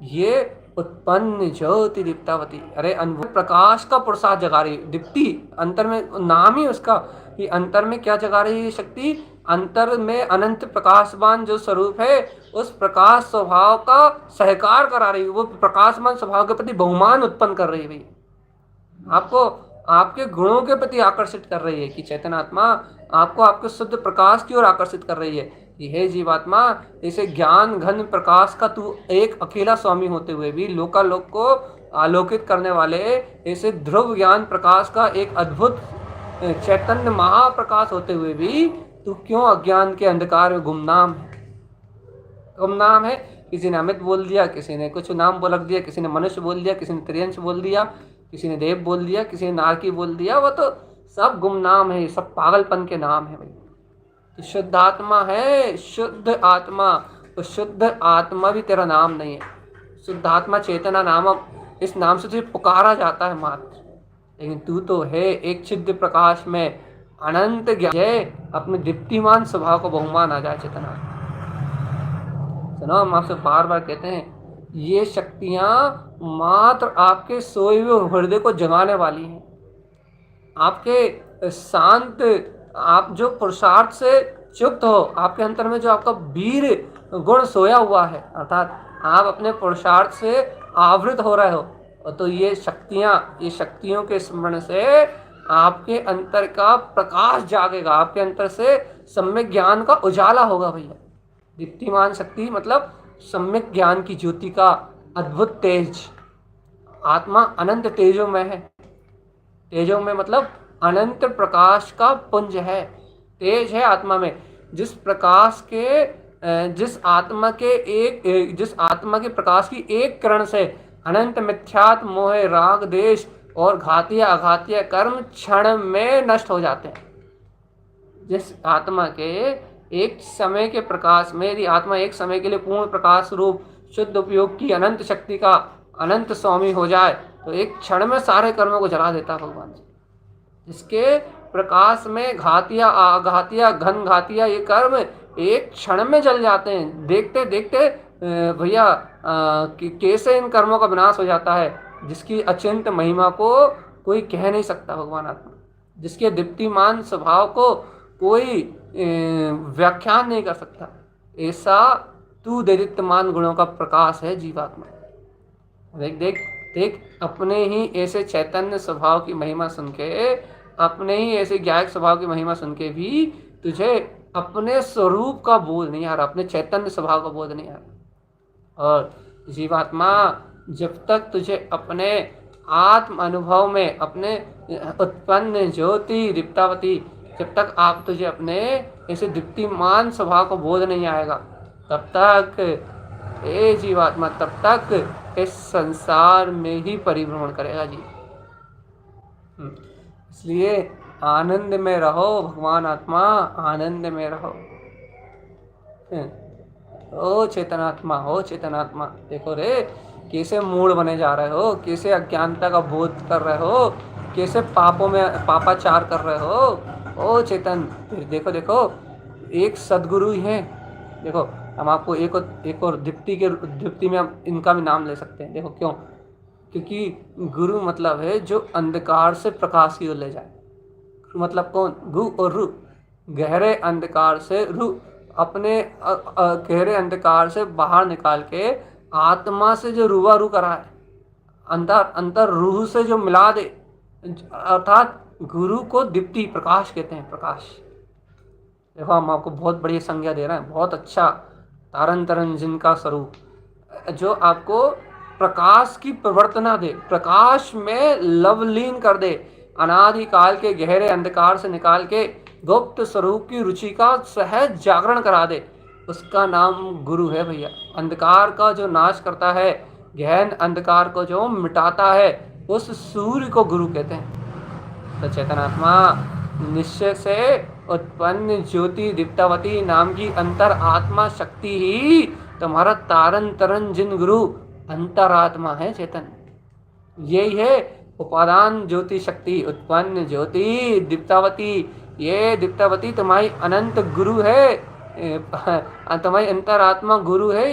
ये उत्पन्न ज्योति दीप्तावती, अरे अनुभव प्रकाश का प्रसाद जगा रही दीप्ति अंतर में, नाम ही उसका, कि अंतर में क्या जगा रही है शक्ति, अंतर में अनंत प्रकाशमान जो स्वरूप है उस प्रकाश स्वभाव का सहकार करा रही है, वो प्रकाशमान स्वभाव के प्रति बहुमान उत्पन्न कर रही है भैया, आपको आपके गुणों के प्रति आकर्षित कर रही है कि चैतन्यात्मा आपको आपके शुद्ध प्रकाश की ओर आकर्षित कर रही है। यह जीवात्मा इसे ज्ञान घन प्रकाश का तू एक अकेला स्वामी होते हुए भी लोकालोक को आलोकित करने वाले ऐसे ध्रुव ज्ञान प्रकाश का एक अद्भुत चैतन्य महाप्रकाश होते हुए भी तू क्यों अज्ञान के अंधकार में गुमनाम है? गुमनाम है। किसी ने अमित बोल दिया, किसी ने कुछ नाम बोल दिया, किसी ने मनुष्य बोल दिया, किसी ने त्रियंश बोल दिया, किसी ने देव बोल दिया, किसी ने नारकी बोल दिया, वो तो सब गुमनाम है, सब पागलपन के नाम है भाई। तो शुद्ध आत्मा है, शुद्ध आत्मा, तो शुद्ध आत्मा भी तेरा नाम नहीं है। शुद्ध आत्मा चेतना नामक इस नाम से तुझे पुकारा जाता है मात्र, लेकिन तू तो है एक छिद्र प्रकाश में अनंत ज्ञान है, अपने दीप्तिमान स्वभाव को बहुमान आ जाए चेतना। सुनो, हम आपसे बार बार कहते हैं, ये शक्तियां मात्र आपके सोए हुए हृदय को जगाने वाली हैं। आपके शांत, आप जो पुरुषार्थ से युक्त हो, आपके अंतर में जो आपका वीर गुण सोया हुआ है, अर्थात आप अपने पुरुषार्थ से आवृत हो रहे हो, तो ये शक्तियों के स्मरण से आपके अंतर का प्रकाश जागेगा, आपके अंतर से सम्यक ज्ञान का उजाला होगा भैया। दीप्तिमान शक्ति मतलब सम्यक ज्ञान की ज्योति का अद्भुत तेज। आत्मा अनंत तेजों में है, तेजों में मतलब अनंत प्रकाश का पुंज है, तेज है आत्मा में। जिस प्रकाश के जिस आत्मा के प्रकाश की एक किरण से अनंत मिथ्यात्म मोह राग देश और घातीय अघातीय कर्म क्षण में नष्ट हो जाते हैं। जिस आत्मा के एक समय के प्रकाश में, यदि आत्मा एक समय के लिए पूर्ण प्रकाश रूप शुद्ध उपयोग की अनंत शक्ति का अनंत स्वामी हो जाए, तो एक क्षण में सारे कर्मों को जला देता है भगवान जी। जिसके प्रकाश में घातिया अघातिया घन घातिया ये कर्म एक क्षण में जल जाते हैं। देखते देखते भैया कैसे इन कर्मों का विनाश हो जाता है, जिसकी अचिंत महिमा को कोई कह नहीं सकता भगवान आत्मा, जिसके दीप्तिमान स्वभाव को कोई व्याख्यान नहीं कर सकता। ऐसा तू दैदित्यमान गुणों का प्रकाश है जीवात्मा। देख देख देख, अपने ही ऐसे चैतन्य स्वभाव की महिमा सुन के, अपने ही ऐसे ज्ञायक स्वभाव की महिमा सुन के भी तुझे अपने स्वरूप का बोध नहीं आ रहा, अपने चैतन्य स्वभाव का बोध नहीं आ रहा। और जीवात्मा, जब तक तुझे अपने आत्म अनुभव में, अपने उत्पन्न ज्योति दीप्तावती, जब तक आप तुझे अपने ऐसे दीप्तिमान स्वभाव का बोध नहीं आएगा, तब तक ए जीवात्मा, तब तक इस संसार में ही परिभ्रमण करेगा जी। इसलिए आनंद में रहो भगवान आत्मा, आनंद में रहो। ओ चेतनात्मा, हो चेतनात्मा, देखो रे कैसे मूड बने जा रहे हो, कैसे अज्ञानता का बोध कर रहे हो, कैसे पापों में पापाचार कर रहे हो। ओ चेतन, देखो देखो, एक सदगुरु ही है। देखो, हम आपको एक और दीप्ति में हम इनका भी नाम ले सकते हैं। देखो क्यों? क्योंकि गुरु मतलब है जो अंधकार से प्रकाश की ओर ले जाए। मतलब कौन? गु और रु। गहरे अंधकार से रु, अपने गहरे अंधकार से बाहर निकाल के आत्मा से जो रूबरू कराए, अंतर अंतर रूह से जो मिला दे, अर्थात गुरु को दीप्ति प्रकाश कहते हैं, प्रकाश। देखो, हम आपको बहुत बढ़िया संज्ञा दे रहे हैं, बहुत अच्छा। तारन तरन जिनका स्वरूप, जो आपको प्रकाश की प्रवर्तना दे, प्रकाश में लवलीन कर दे, अनादिकाल के गहरे अंधकार से निकाल के गुप्त स्वरूप की रुचि का सहज जागरण करा दे, उसका नाम गुरु है भैया। अंधकार का जो नाश करता है, गहन अंधकार को जो मिटाता है, उस सूर्य को गुरु कहते हैं। तो चेतनात्मा, निश्चय से उत्पन्न ज्योति दीप्तावती नाम की अंतर आत्मा शक्ति ही तुम्हारा तारन तरन जिन गुरु अंतरात्मा है। चेतन, यही है उपादान ज्योति शक्ति, उत्पन्न ज्योति दीप्तावती। ये दीप्तावती तुम्हारी अनंत गुरु है, तुम्हारी अंतरात्मा गुरु है।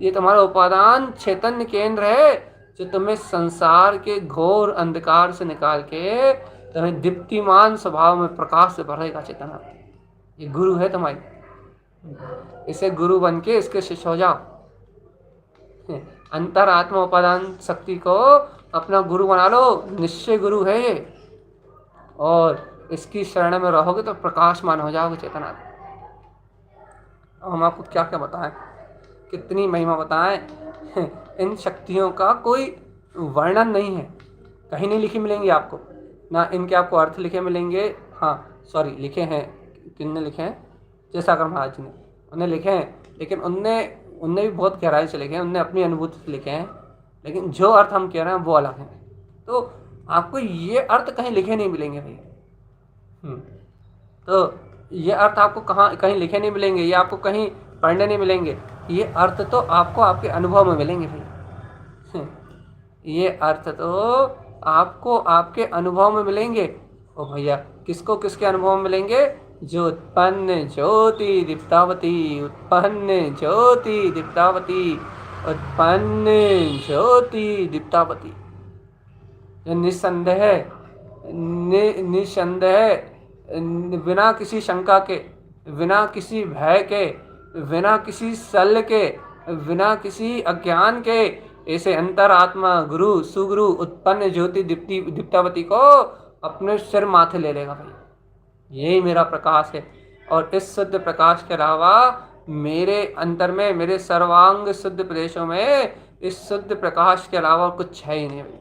ये तुम्हारा उपादान चैतन्य केंद्र है, जो तुम्हें संसार के घोर अंधकार से निकाल के तुम्हें दीप्तिमान स्वभाव में प्रकाश से भरेगा। चेतना, ये गुरु है तुम्हारी। इसे गुरु बन के इसके शिष्य हो जाओ। अंतरात्मा उपादान शक्ति को अपना गुरु बना लो, निश्चय गुरु है ये। और इसकी शरण में रहोगे तो प्रकाशमान हो जाओगे। चेतना, हम आपको क्या क्या बताएं, कितनी महिमा बताएं। इन शक्तियों का कोई वर्णन नहीं है, कहीं नहीं लिखी मिलेंगी आपको, ना इनके आपको अर्थ लिखे मिलेंगे। हाँ सॉरी, लिखे हैं, किनने लिखे हैं? जयसागर महाराज जी ने, उन्हें लिखे हैं, लेकिन उनने भी बहुत गहराई से लिखे हैं, उनने अपनी अनुभूति से लिखे हैं, लेकिन जो अर्थ हम कह रहे हैं वो अलग है। तो आपको ये अर्थ कहीं लिखे नहीं मिलेंगे भैया। तो ये अर्थ आपको कहीं लिखे नहीं मिलेंगे, ये आपको कहीं पढ़ने नहीं मिलेंगे। ये अर्थ तो आपको आपके अनुभव में मिलेंगे भैया। ये अर्थ तो आपको आपके अनुभव में मिलेंगे। ओ भैया, किसको किसके अनुभव में मिलेंगे? जो उत्पन्न ज्योति दीप्तावती, उत्पन्न ज्योति दीप्तावती, उत्पन्न ज्योति दीप्तावती। निसंदेह, निसंदेह, बिना किसी शंका के, बिना किसी भय के, बिना किसी शल्य के, बिना किसी अज्ञान के, ऐसे अंतरात्मा गुरु सुगुरु उत्पन्न ज्योति दीप्तावती को अपने सिर माथे ले लेगा भाई। यही मेरा प्रकाश है। और इस शुद्ध प्रकाश के अलावा मेरे अंतर में, मेरे सर्वांग शुद्ध प्रदेशों में इस शुद्ध प्रकाश के अलावा कुछ है ही नहीं भाई।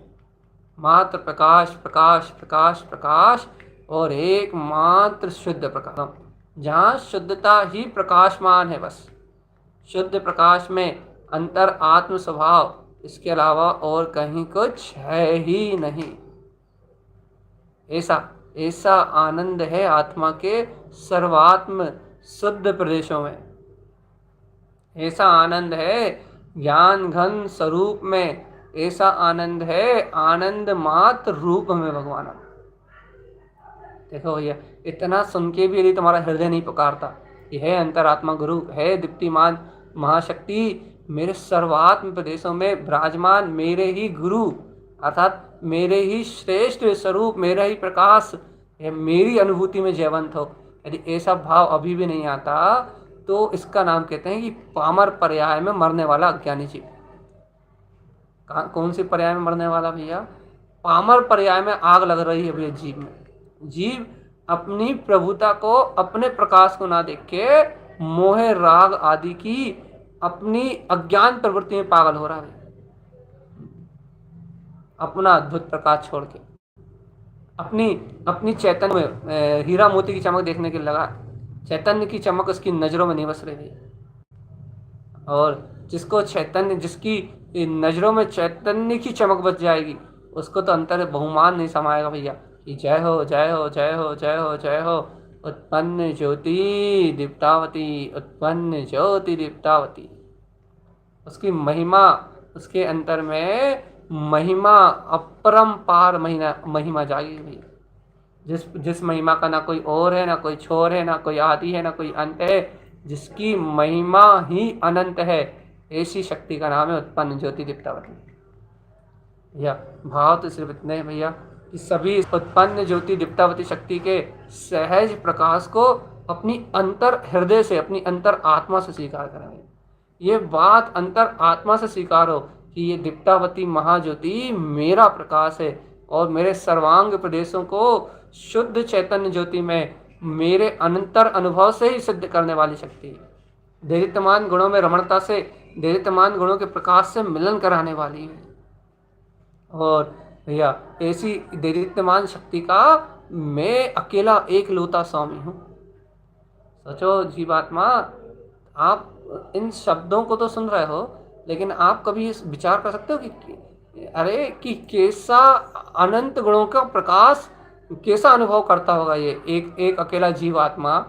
मात्र प्रकाश प्रकाश प्रकाश प्रकाश और एकमात्र शुद्ध प्रकाश, जहाँ शुद्धता ही प्रकाशमान है। बस शुद्ध प्रकाश में अंतर आत्म स्वभाव, इसके अलावा और कहीं कुछ है ही नहीं। ऐसा आनंद है आत्मा के सर्वात्म शुद्ध प्रदेशों में। ऐसा आनंद है ज्ञान घन स्वरूप में, ऐसा आनंद है आनंद मात्र रूप में भगवान। देखो भैया, इतना सुन के भी यदि तुम्हारा हृदय नहीं पुकारता, यह है अंतरात्मा गुरु, है दीप्तिमान महाशक्ति, मेरे सर्वात्म प्रदेशों में विराजमान मेरे ही गुरु, अर्थात मेरे ही श्रेष्ठ स्वरूप, मेरा ही प्रकाश, मेरी अनुभूति में जयवंत हो। यदि ऐसा भाव अभी भी नहीं आता तो इसका नाम कहते हैं कि पामर पर्याय में मरने वाला अज्ञानी जीव। कौन सी पर्याय में मरने वाला भैया? पामर पर्याय में आग लग रही है भैया जीव में। जीव अपनी प्रभुता को, अपने प्रकाश को ना देख के मोह राग आदि की अपनी अज्ञान प्रवृत्ति में पागल हो रहा है, अपना अद्भुत प्रकाश छोड़ के अपनी अपनी चैतन्य में हीरा मोती की चमक देखने के लगा। चैतन्य की चमक उसकी नजरों में नहीं बस रही है। और जिसको चैतन्य, जिसकी नजरों में चैतन्य की चमक बच जाएगी, उसको तो अंतर बहुमान नहीं समाएगा भैया कि जय हो जय हो जय हो जय हो जय हो, उत्पन्न ज्योति दीप्तावती, उत्पन्न ज्योति दीप्तावती। उसकी महिमा, उसके अंतर में महिमा, अपरंपार महिमा जागी भैया। जिस महिमा का ना कोई और है, ना कोई छोर है, ना कोई आदि है, ना कोई अंत है, जिसकी महिमा ही अनंत है, ऐसी शक्ति का नाम है उत्पन्न ज्योति दीप्तावती भैया। भाव तो सिर्फ इतने हैं भैया कि सभी उत्पन्न ज्योति दीप्तावती शक्ति के सहज प्रकाश को अपनी अंतर हृदय से, अपनी अंतर आत्मा से स्वीकार करें। ये बात अंतर आत्मा से स्वीकार हो कि ये दीप्तावती महाज्योति मेरा प्रकाश है और मेरे सर्वांग प्रदेशों को शुद्ध चैतन्य ज्योति में मेरे अंतर अनुभव से ही सिद्ध करने वाली शक्ति है। देदीप्यमान गुणों में रमणता से, देदीप्यमान गुणों के प्रकाश से मिलन कराने वाली है। और भैया ऐसी देदीप्यमान शक्ति का मैं अकेला एक लौता स्वामी हूँ। सोचो जीवात्मा, आप इन शब्दों को तो सुन रहे हो, लेकिन आप कभी इस विचार कर सकते हो कि अरे कि कैसा अनंत गुणों का प्रकाश कैसा अनुभव करता होगा ये एक अकेला जीवात्मा,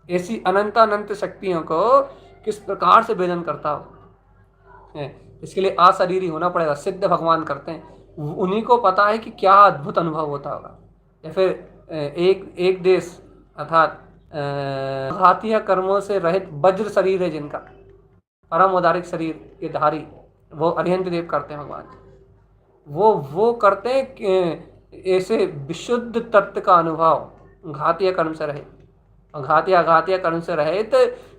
ऐसी अनंत अनंत शक्तियों को किस प्रकार से वेदन करता हो। इसके लिए अशरीरी होना पड़ेगा, सिद्ध भगवान करते हैं, उन्हीं को पता है कि क्या अद्भुत अनुभव होता होगा। या फिर एक देश अर्थात घातीय कर्मों से रहित वज्र शरीर है जिनका, परम उदारिक शरीर के धारी, वो अरिहंत देव करते हैं भगवान। वो करते हैं ऐसे विशुद्ध तत्व का अनुभव घातीय कर्म से रहित, घातीय कर्म से रहित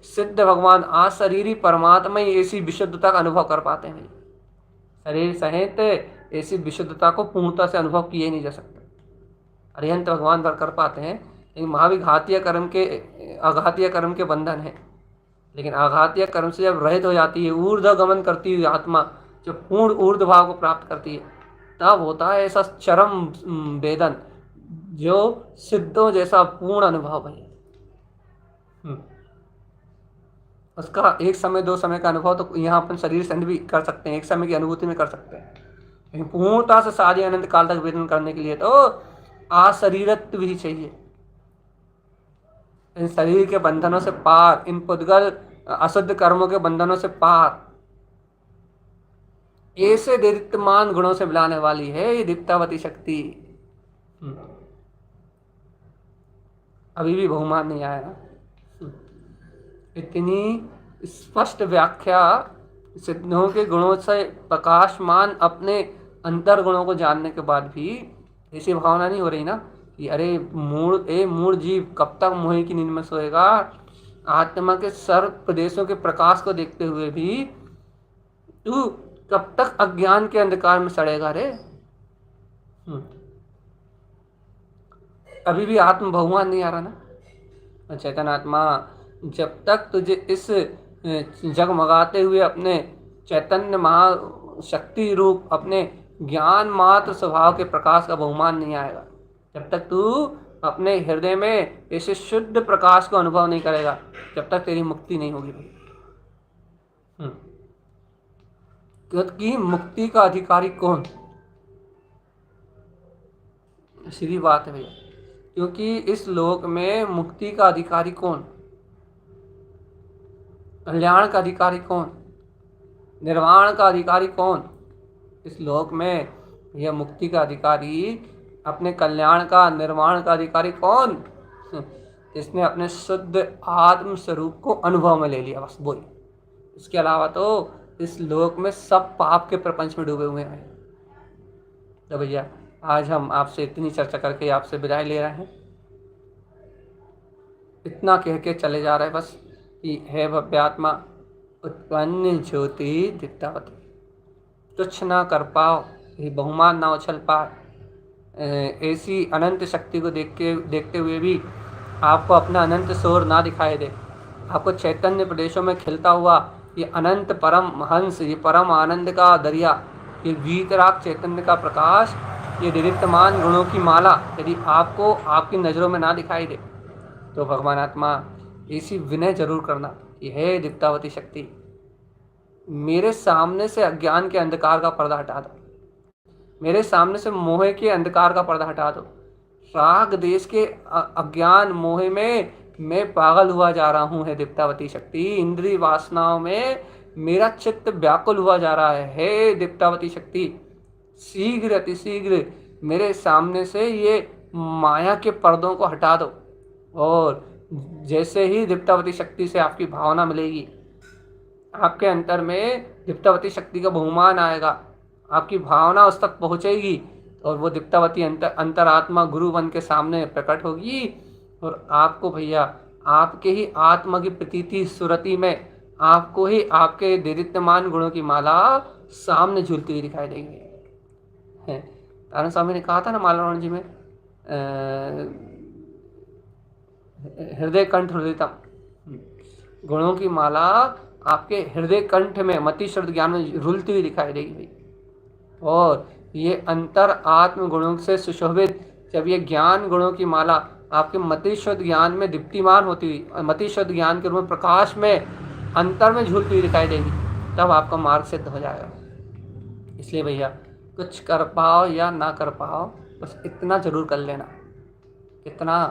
सिद्ध भगवान अशरीरी परमात्मा ही ऐसी विशुद्धता का अनुभव कर पाते हैं। शरीर सहित ऐसी विशुद्धता को पूर्णता से अनुभव किए नहीं जा सकता। अरिहंत भगवान कर पाते हैं, लेकिन महावीर घातीय कर्म के बंधन है। लेकिन आघातीय कर्म से जब रहित हो जाती है, ऊर्ध्व गमन करती हुई आत्मा जब पूर्ण ऊर्ध्व भाव को प्राप्त करती है, तब होता है ऐसा चरम वेदन जो सिद्धों जैसा पूर्ण अनुभव है। उसका एक समय दो समय का अनुभव तो यहाँ अपन शरीर से भी कर सकते हैं, एक समय की अनुभूति में कर सकते हैं, लेकिन पूर्णता से सारी अनंत काल तक वेदन करने के लिए तो अशरीरत्व भी चाहिए। इन शरीर के बंधनों से पार, इन पुद्गल अशुद्ध कर्मों के बंधनों से पार, ऐसे दीप्तमान गुणों से मिलाने वाली है ये दीप्तावती शक्ति। अभी भी बहुमान नहीं आया ना। इतनी स्पष्ट व्याख्या सिद्धों के गुणों से प्रकाशमान अपने अंतर गुणों को जानने के बाद भी ऐसी भावना नहीं हो रही ना कि अरे मूढ़ जीव कब तक मोह की नींद में सोएगा। आत्मा के सर्व प्रदेशों के प्रकाश को देखते हुए भी तू कब तक अज्ञान के अंधकार में सड़ेगा रे। अभी भी आत्म बहुमान नहीं आ रहा ना। चैतन्य आत्मा जब तक तुझे इस जगमगाते हुए अपने चैतन्य महाशक्ति रूप अपने ज्ञान मात्र स्वभाव के प्रकाश का बहुमान नहीं आएगा, जब तक तू अपने हृदय में ऐसे शुद्ध प्रकाश को अनुभव नहीं करेगा, जब तक तेरी मुक्ति नहीं होगी। क्योंकि मुक्ति का अधिकारी कौन? सीधी बात है भैया, क्योंकि इस लोक में मुक्ति का अधिकारी कौन, कल्याण का अधिकारी कौन, निर्वाण का अधिकारी कौन? इस लोक में यह मुक्ति का अधिकारी, अपने कल्याण का, निर्वाण का अधिकारी कौन? इसने अपने शुद्ध आत्म स्वरूप को अनुभव में ले लिया, बस वही। इसके अलावा तो इस लोक में सब पाप के प्रपंच में डूबे हुए हैं। तो भैया आज हम आपसे इतनी चर्चा करके आपसे विदाई ले रहे हैं। इतना कह के चले जा रहे हैं बस कि हे भव्यात्मा, उत्पन्न ज्योति दीप्तावती, तुच्छ ना कर पाओ, ये बहुमान ना उछल पाए। ऐसी अनंत शक्ति को देखते हुए भी आपको अपना अनंत शोर ना दिखाई दे। आपको चैतन्य प्रदेशों में खिलता हुआ ये अनंत परम हंस, ये परम आनंद का दरिया, ये वीतराग चैतन्य का प्रकाश, ये दीप्तमान गुणों की माला यदि आपको आपकी नज़रों में ना दिखाई दे तो भगवान आत्मा ऐसी विनय जरूर करना कि हे दीप्तावती शक्ति, मेरे सामने से अज्ञान के अंधकार का पर्दा हटा दो, मेरे सामने से मोह के अंधकार का पर्दा हटा दो। राग देश के अज्ञान मोह में मैं पागल हुआ जा रहा हूँ, है दीप्तावती शक्ति। इंद्रिय वासनाओं में मेरा चित्त व्याकुल हुआ जा रहा है, हे दीप्तावती शक्ति। शीघ्र अतिशीघ्र मेरे सामने से ये माया के पर्दों को हटा दो। और जैसे ही दीप्तावती शक्ति से आपकी भावना मिलेगी, आपके अंतर में दीप्तावती शक्ति का बहुमान आएगा, आपकी भावना उस तक पहुँचेगी और वो दीप्तावती अंतरात्मा गुरु बन के सामने प्रकट होगी और आपको भैया आपके ही आत्मा की प्रतीति सुरति में आपको ही आपके दीप्तमान गुणों की माला सामने झूलती हुई दिखाई देगी। तारण स्वामी ने कहा था ना मालावरण जी में, हृदय कंठ हृदयतम, गुणों की माला आपके हृदय कंठ में मति शब्द ज्ञान में रुलती हुई दिखाई देगी। और ये अंतर आत्म गुणों से सुशोभित जब ये ज्ञान गुणों की माला आपके मति शुद्ध ज्ञान में दीप्तिमान होती हुई, मति शुद्ध ज्ञान के रूप में प्रकाश में अंतर में झूलती हुई दिखाई देगी, तब आपका मार्ग सिद्ध हो जाएगा। इसलिए भैया कुछ कर पाओ या ना कर पाओ, बस इतना जरूर कर लेना, कितना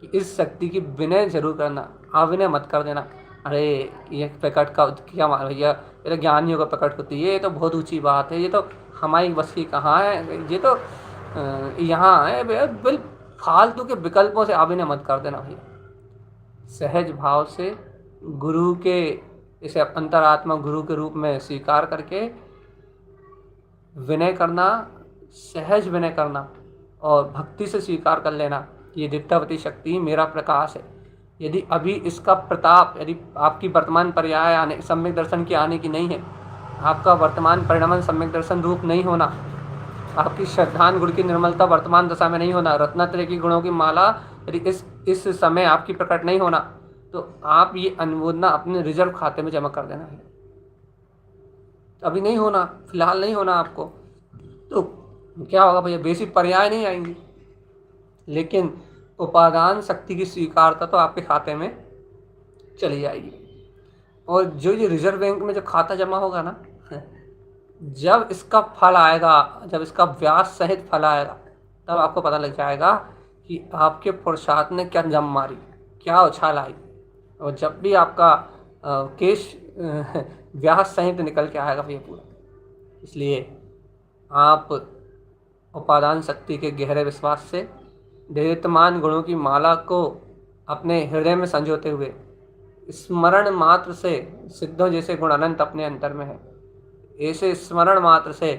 कि इस शक्ति की विनय जरूर करना, अविनय मत कर देना। अरे ये प्रकट का क्या भैया, ये तो ज्ञानियों का प्रकट होती है, ये तो बहुत ऊंची बात है, ये तो हमारी बस की कहाँ है, ये तो यहाँ है भैया। बिल फालतू के विकल्पों से अभिनय मत कर देना भैया। सहज भाव से गुरु के इसे अंतरात्मा गुरु के रूप में स्वीकार करके विनय करना, सहज विनय करना और भक्ति से स्वीकार कर लेना कि ये दीप्तावती शक्ति मेरा प्रकाश है। यदि अभी इसका प्रताप, यदि आपकी वर्तमान पर्याय आने सम्यक दर्शन की आने की नहीं है, आपका वर्तमान परिणमन सम्यक दर्शन रूप नहीं होना, आपकी श्रद्धान गुण की निर्मलता वर्तमान दशा में नहीं होना, रत्नत्रय की गुणों की माला यदि इस समय आपकी प्रकट नहीं होना, तो आप ये अनुमोदना अपने रिजर्व खाते में जमा कर देना है। अभी नहीं होना, फिलहाल नहीं होना आपको, तो क्या होगा भैया, बेसिक पर्याय नहीं आएंगी, लेकिन उपादान शक्ति की स्वीकारता तो आपके खाते में चली जाएगी। और जो ये रिजर्व बैंक में जो खाता जमा होगा ना, जब इसका फल आएगा, जब इसका व्याज सहित फल आएगा, तब आपको पता लग जाएगा कि आपके पुरुषार्थ ने क्या जम मारी, क्या उछाल आई। और जब भी आपका केश व्याज सहित निकल के आएगा भैया पूरा। इसलिए आप उपादान शक्ति के गहरे विश्वास से दीप्तमान गुणों की माला को अपने हृदय में संजोते हुए स्मरण मात्र से, सिद्धों जैसे गुण अनंत अपने अंतर में है, ऐसे स्मरण मात्र से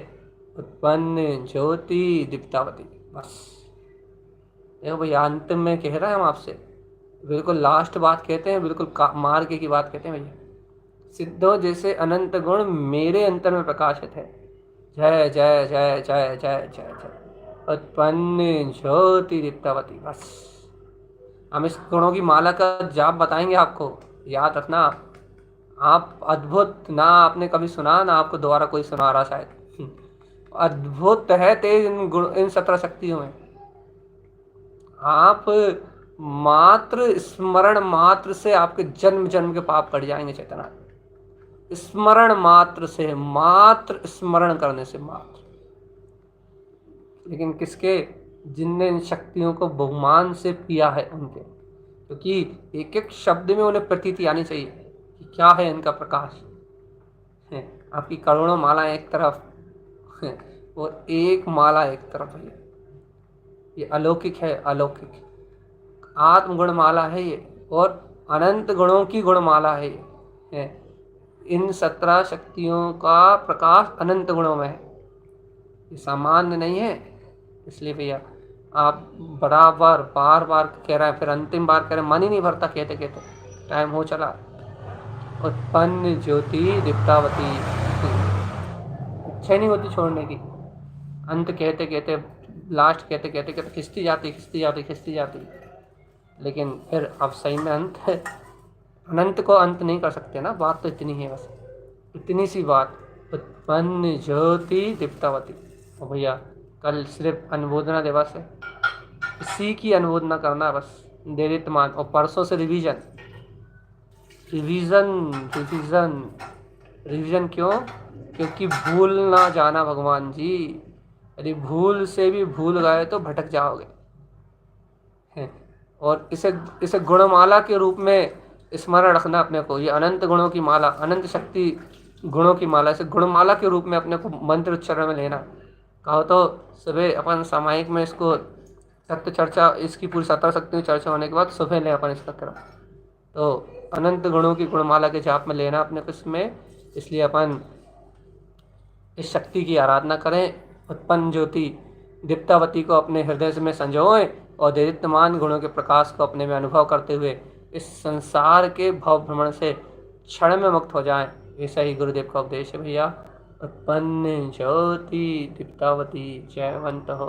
उत्पन्न ज्योति दीप्तावती। बस देखो भैया, अंतिम में कह रहा है हम आपसे, बिल्कुल लास्ट बात कहते हैं, बिल्कुल मार्ग की बात कहते हैं भैया। सिद्धों जैसे अनंत गुण मेरे अंतर में प्रकाशित है। जय जय जय जय जय जय जय उत्पन्न ज्योति दीप्तावती। बस हम इस गुणों की माला का जाप बताएंगे आपको, याद रखना आप। अद्भुत, ना आपने कभी सुना, ना आपको दोबारा कोई सुना रहा शायद। अद्भुत है तेज इन 17 शक्तियों में। आप मात्र स्मरण मात्र से आपके जन्म जन्म के पाप कट जाएंगे चेतना। स्मरण मात्र से, मात्र स्मरण करने से मात्र। लेकिन किसके? जिनने इन शक्तियों को बहुमान से पिया है उनके, क्योंकि एक एक शब्द में उन्हें प्रतीति आनी चाहिए कि क्या है इनका प्रकाश है। आपकी करोड़ों माला एक तरफ है और एक माला एक तरफ है। ये अलौकिक है, अलौकिक आत्मगुण माला है ये, और अनंत गुणों की गुणमाला है ये। इन 17 शक्तियों का प्रकाश अनंत गुणों में है, ये सामान्य नहीं है। इसलिए भैया आप बराबर बार बार कह रहे हैं, फिर अंतिम बार कह रहे हैं, मन ही नहीं भरता कहते कहते, टाइम हो चला। उत्पन्न ज्योति दीप्तावती, इच्छा ही नहीं होती छोड़ने की। अंत कहते कहते, लास्ट कहते कहते कहते खिंचती जाती खिंचती जाती खिंचती जाती, लेकिन फिर अब सही में अंत है। अनंत को अंत नहीं कर सकते ना, बात तो इतनी है बस, इतनी सी बात। उत्पन्न ज्योति दीप्तावती। और भैया कल सिर्फ अनुमोदना दिवस है, इसी की अनुमोदना करना बस, देरितमान। और परसों से रिवीजन रिवीजन रिवीजन रिवीजन। क्यों? क्योंकि भूल ना जाना भगवान जी, यदि भूल से भी भूल गए तो भटक जाओगे। और इसे गुणमाला के रूप में स्मरण रखना अपने को। ये अनंत गुणों की माला, अनंत शक्ति गुणों की माला, इसे गुणमाला के रूप में अपने को मंत्र उच्चारण में लेना। कहो तो सुबह अपन सामायिक में इसको सत्य चर्चा, इसकी पूरी 17 शक्तियों की चर्चा होने के बाद सुबह ले अपन इसका करा, तो अनंत गुणों की गुणमाला के जाप में लेना अपने को इसमें। इसलिए अपन इस शक्ति की आराधना करें, उत्पन्न ज्योति दीप्तावती को अपने हृदय में संजोएं और देदीप्यमान गुणों के प्रकाश को अपने में अनुभव करते हुए इस संसार के भव भ्रमण से क्षण में मुक्त हो जाएं। ऐसा ही गुरुदेव का उपदेश है भैया। उत्पन्न ज्योति दीप्तावती, जयवंत हो।